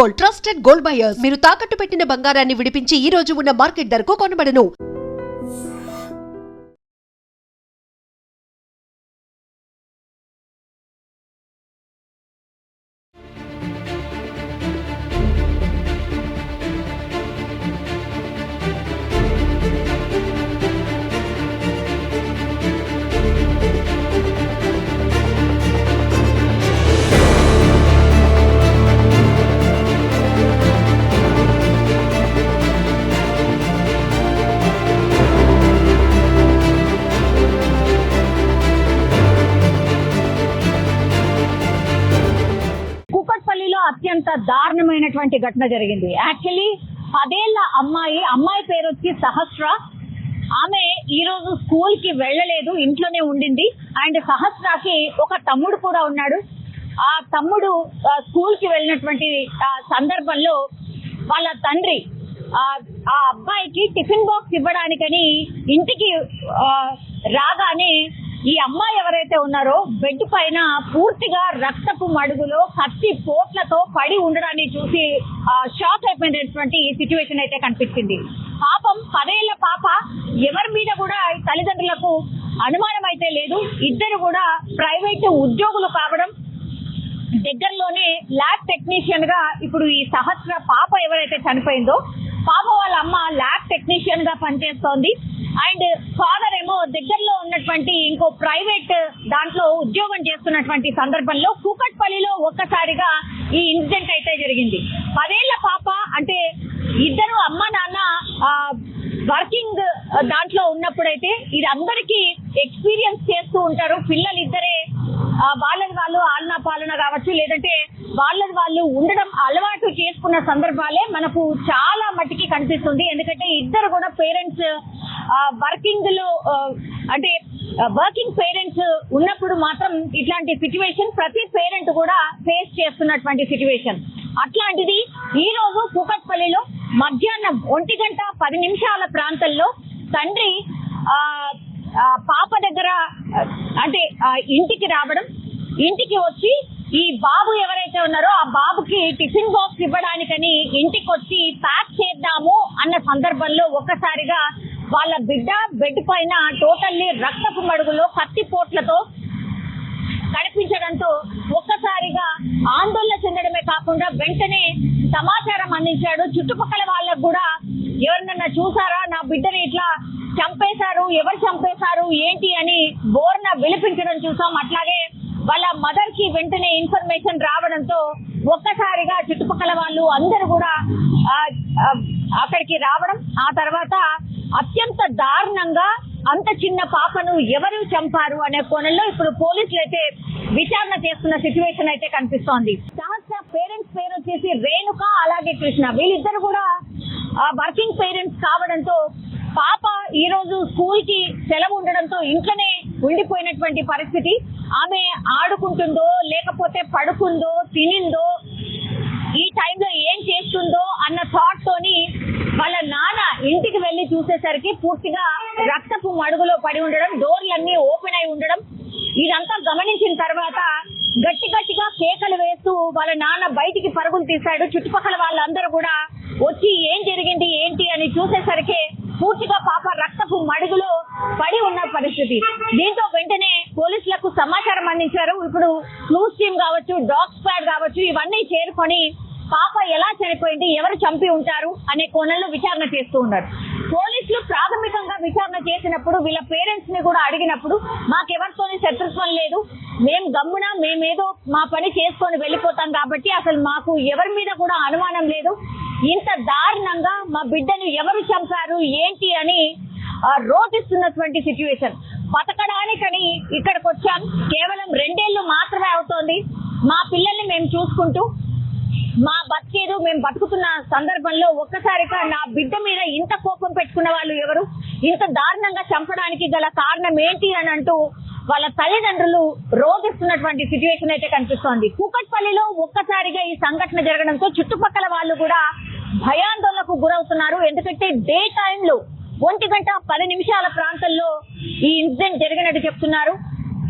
Gold, trusted gold buyers. మీరు తాకట్టు పెట్టిన బంగారాన్ని విడిపించి ఈ రోజు ఉన్న మార్కెట్ ధరకు కొనబడను. అత్యంత దారుణమైనటువంటి ఘటన జరిగింది. యాక్చువల్లీ 10 ఏళ్ల అమ్మాయి పేరు వచ్చి సహస్ర. ఆమె ఈ రోజు స్కూల్ కి వెళ్ళలేదు, ఇంట్లోనే ఉండింది. అండ్ సహస్రకి ఒక తమ్ముడు కూడా ఉన్నాడు. ఆ తమ్ముడు స్కూల్ కి వెళ్ళినటువంటి సందర్భంలో వాళ్ళ తండ్రి ఆ అబ్బాయికి టిఫిన్ బాక్స్ ఇవ్వడానికని ఇంటికి రాగానే ఈ అమ్మాయి ఎవరైతే ఉన్నారో బెడ్ పైన పూర్తిగా రక్తపు మడుగులో కత్తి పోట్లతో పడి ఉండడాన్ని చూసి షాక్ అయిపోయినటువంటి సిచ్యువేషన్ అయితే కనిపించింది. పాపం 10 ఏళ్ల పాప, ఎవరి మీద కూడా తల్లిదండ్రులకు అనుమానం అయితే లేదు. ఇద్దరు కూడా ప్రైవేట్ ఉద్యోగులు కావడం, దగ్గరలోనే ల్యాబ్ టెక్నీషియన్ గా ఇప్పుడు ఈ సహస్ర పాప ఎవరైతే చనిపోయిందో పాప వాళ్ళ అమ్మ ల్యాబ్ టెక్నీషియన్ గా పనిచేస్తోంది. అండ్ ఫాదర్ ఏమో దగ్గరలో ఉన్నటువంటి ఇంకో ప్రైవేట్ దాంట్లో ఉద్యోగం చేస్తున్నటువంటి సందర్భంలో కూకట్పల్లిలో ఒక్కసారిగా ఈ ఇన్సిడెంట్ అయితే జరిగింది. 10 ఏళ్ల పాప అంటే ఇద్దరు అమ్మ నాన్న వర్కింగ్ దాంట్లో ఉన్నప్పుడైతే ఇది అందరికీ ఎక్స్పీరియన్స్ చేస్తూ ఉంటారు. పిల్లలు ఇద్దరే వాళ్ళది వాళ్ళు ఆలనా పాలన కావచ్చు, లేదంటే వాళ్ళది వాళ్ళు ఉండడం అలవాటు చేసుకున్న సందర్భాలే మనకు చాలా మట్టికి కనిపిస్తుంది. ఎందుకంటే ఇద్దరు కూడా పేరెంట్స్ వర్కింగ్ పేరెంట్స్ ఉన్నప్పుడు మాత్రం ఇట్లాంటి సిచ్యువేషన్ ప్రతి పేరెంట్ కూడా ఫేస్ చేస్తున్నటువంటి సిచ్యువేషన్. అట్లాంటిది ఈ రోజు కూకట్పల్లిలో మధ్యాహ్నం 1:10 ప్రాంతంలో తండ్రి పాప దగ్గర అంటే ఇంటికి రావడం, ఇంటికి వచ్చి ఈ బాబు ఎవరైతే ఉన్నారో ఆ బాబుకి టిఫిన్ బాక్స్ ఇవ్వడానికని ఇంటికి వచ్చి ప్యాక్ చేద్దాము అన్న సందర్భంలో ఒక్కసారిగా వాళ్ళ బిడ్డ బెడ్ పైన టోటల్లీ రక్తపు మడుగులో కత్తి పోట్లతో కనిపించడంతో ఒక్కసారిగా ఆందోళన చెందడమే కాకుండా వెంటనే సమాచారం అందించాడు. చుట్టుపక్కల వాళ్ళకు కూడా ఎవరినన్నా చూసారా, నా బిడ్డని ఇట్లా చంపేశారు, ఎవరు చంపేశారు ఏంటి అని బోర్న విలిపించడం చూసాం. అట్లాగే వాళ్ళ మదర్ కి వెంటనే ఇన్ఫర్మేషన్ రావడంతో ఒక్కసారిగా చుట్టుపక్కల వాళ్ళు అందరూ కూడా అక్కడికి రావడం, ఆ తర్వాత అత్యంత దారుణంగా అంత చిన్న పాపను ఎవరు చంపారు అనే కోణంలో ఇప్పుడు పోలీసులు అయితే విచారణ చేస్తున్న సిచ్యువేషన్ అయితే కనిపిస్తోంది. సహస్ర పేరెంట్స్ పేరు వచ్చేసి రేణుక, అలాగే కృష్ణ. వీళ్ళిద్దరు కూడా వర్కింగ్ పేరెంట్స్ కావడంతో పాప ఈ రోజు స్కూల్ కి సెలవు ఉండడంతో ఇంట్లోనే ఉండిపోయినటువంటి పరిస్థితి. ఆమె ఆడుకుంటుందో లేకపోతే పడుకుందో తినిందో ఈ టైంలో ఏం చేస్తుందో అన్న థాట్ తోని వాళ్ళ నాన్న ఇంటికి వెళ్లి చూసేసరికి పూర్తిగా రక్తపు మడుగులో పడి ఉండడం, డోర్లన్నీ ఓపెన్ అయి ఉండడం, ఇదంతా గమనించిన తర్వాత గట్టిగా కేకలు వేస్తూ వాళ్ళ నాన్న బయటికి పరుగులు తీశాడు. చుట్టుపక్కల వాళ్ళందరూ కూడా వచ్చి ఏం జరిగింది ఏంటి అని చూసేసరికి పూర్తిగా పాప రక్తపు మడుగులో పడి ఉన్న పరిస్థితి. దీంతో వెంటనే పోలీసులకు సమాచారం అందించారు. ఇప్పుడు క్లూస్ టీమ్ కావచ్చు, డాగ్ స్క్వాడ్ కావచ్చు, ఇవన్నీ చేరుకొని పాప ఎలా చనిపోయింది, ఎవరు చంపి ఉంటారు అనే కోణంలో విచారణ చేస్తూ ఉన్నారు. పోలీసులు ప్రాథమికంగా విచారణ చేసినప్పుడు వీళ్ళ పేరెంట్స్ ని కూడా అడిగినప్పుడు మాకెవరితోని శత్రుత్వం లేదు, మేమేదో మా పని చేసుకొని వెళ్ళిపోతాం కాబట్టి అసలు మాకు ఎవరి మీద కూడా అనుమానం లేదు, ఇంత దారుణంగా మా బిడ్డను ఎవరు చంపారు ఏంటి అని రోటిస్తున్నటువంటి సిచ్యువేషన్. బతకడానికని ఇక్కడికి వచ్చాం, కేవలం 2 ఏళ్ళు మాత్రమే అవుతోంది, మా పిల్లల్ని మేము చూసుకుంటూ మా బతికేదు మేము బతుకుతున్న సందర్భంలో ఒక్కసారిగా నా బిడ్డ మీద ఇంత కోపం పెట్టుకున్న వాళ్ళు ఎవరు, ఇంత దారుణంగా చంపడానికి గల కారణం ఏంటి అని అంటూ వాళ్ళ తల్లిదండ్రులు రోధిస్తున్నటువంటి సిచ్యువేషన్ అయితే కనిపిస్తోంది. కూకట్పల్లిలో ఒక్కసారిగా ఈ సంఘటన జరగడంతో చుట్టుపక్కల వాళ్ళు కూడా భయాందోళనకు గురవుతున్నారు. ఎందుకంటే డే టైంలో 1:10 ప్రాంతంలో ఈ ఇన్సిడెంట్ జరిగినట్టు చెప్తున్నారు.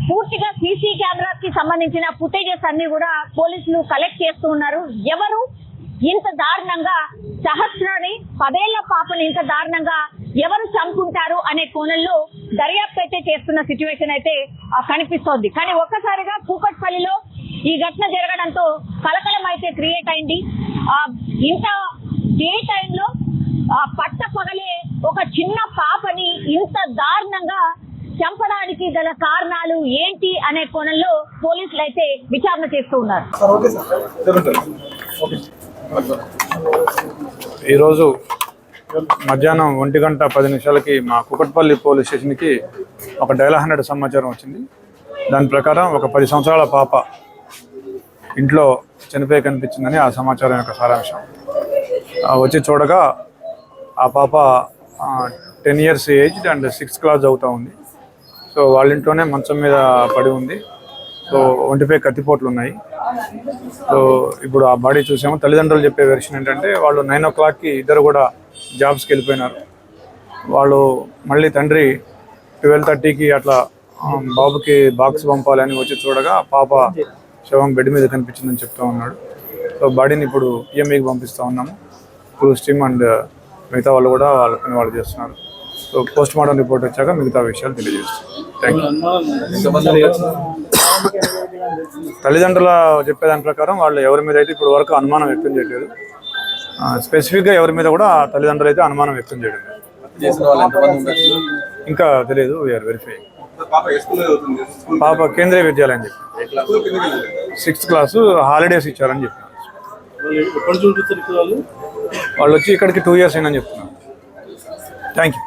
పూర్తిగా సీసీ కెమెరాస్ కి సంబంధించిన ఫుటేజెస్ అన్ని కూడా పోలీసులు కలెక్ట్ చేస్తూ ఉన్నారు. ఎవరు ఇంత దారుణంగా సహస్రాని 10 ఏళ్ల పాపని ఇంత దారుణంగా ఎవరు చంపుకుంటారు అనే కోణంలో దర్యాప్తు అయితే చేస్తున్న సిచ్యువేషన్ అయితే కనిపిస్తోంది. కానీ ఒక్కసారిగా కూకట్పల్లిలో ఈ ఘటన జరగడంతో కలకలం అయితే క్రియేట్ అయింది. ఇంత డే టైంలో పట్ట పగలే ఒక చిన్న పాపని ఇంత దారుణంగా చంపడానికి గల కారణాలు ఏంటి అనే కోణంలో పోలీసులు అయితే విచారణ చేస్తూ ఉన్నారు. ఈరోజు మధ్యాహ్నం 1:10 మా కుకట్పల్లి పోలీస్ స్టేషన్కి ఒక డయల్ 100 సమాచారం వచ్చింది. దాని ప్రకారం ఒక 10 సంవత్సరాల పాప ఇంట్లో చనిపోయి కనిపించిందని ఆ సమాచారం యొక్క సారాంశం. వచ్చి చూడగా ఆ పాప 10 years age and 6th class చదువుతూ ఉంది. సో వాళ్ళ ఇంట్లోనే మంచం మీద పడి ఉంది. సో ఒంటిపై కత్తిపోట్లు ఉన్నాయి. సో ఇప్పుడు ఆ బాడీ చూసాము. తల్లిదండ్రులు చెప్పే వెర్షన్ ఏంటంటే వాళ్ళు 9 o'clockకి ఇద్దరు కూడా జాబ్స్కి వెళ్ళిపోయినారు. వాళ్ళు మళ్ళీ తండ్రి 12:30కి అట్లా బాబుకి బాక్స్ పంపాలని వచ్చి చూడగా పాప శవం బెడ్ మీద కనిపించిందని చెప్తూ ఉన్నాడు. సో బాడీని ఇప్పుడు పిఎంఈకి పంపిస్తూ ఉన్నాము. క్రూజ్ టీమ్ అండ్ మిగతా వాళ్ళు కూడా వాళ్ళ పని వాళ్ళు చేస్తున్నారు. సో పోస్ట్ మార్టం రిపోర్ట్ వచ్చాక మిగతా విషయాలు తెలియజేస్తాం. Thank you. తల్లిదండ్రుల చెప్పేదాని ప్రకారం వాళ్ళు ఎవరి మీద అయితే ఇప్పుడు వరకు అనుమానం వ్యక్తం చేయలేదు. స్పెసిఫిక్గా ఎవరి మీద కూడా తల్లిదండ్రులు అయితే అనుమానం వ్యక్తం చేయడం ఇంకా తెలియదు. VR verify. పాప కేంద్రీయ విద్యాలయం చెప్పి 6th క్లాసు హాలిడేస్ ఇచ్చారని చెప్పినారు. వాళ్ళు వచ్చి ఇక్కడికి 2 years అయిందని చెప్తున్నారు. Thank you.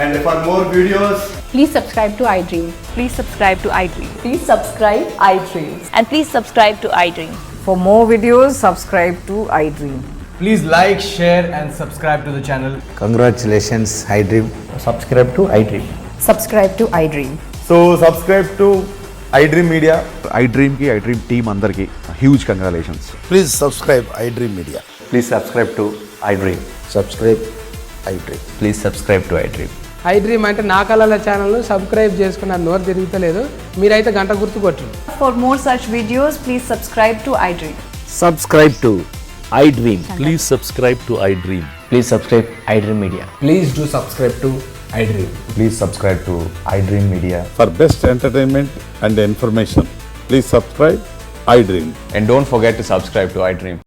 And for more videos, Please subscribe to iDream. Please subscribe to iDream. Please subscribe iDream. And please subscribe to iDream. For more videos, subscribe to iDream. please like, share, and subscribe to the channel. Congratulations, iDream. Subscribe to iDream. Subscribe to iDream. So subscribe to iDream Media. iDream team andarki huge congratulations. Please subscribe iDream Media. Please subscribe to iDream. Subscribe iDream. Please subscribe to iDream. iDream అంటే నా కళల ఛానల్ను subscribe చేసుకున్న నోరు తిరుగుతలేదు. మీరైతే గంట గుర్తు కొట్టండి. For more such videos, please subscribe to iDream. Subscribe to iDream. Please subscribe to iDream. Please subscribe iDream Media. Please do subscribe to iDream. Please subscribe to iDream Media. For best entertainment and information, please subscribe iDream. And don't forget to subscribe to iDream.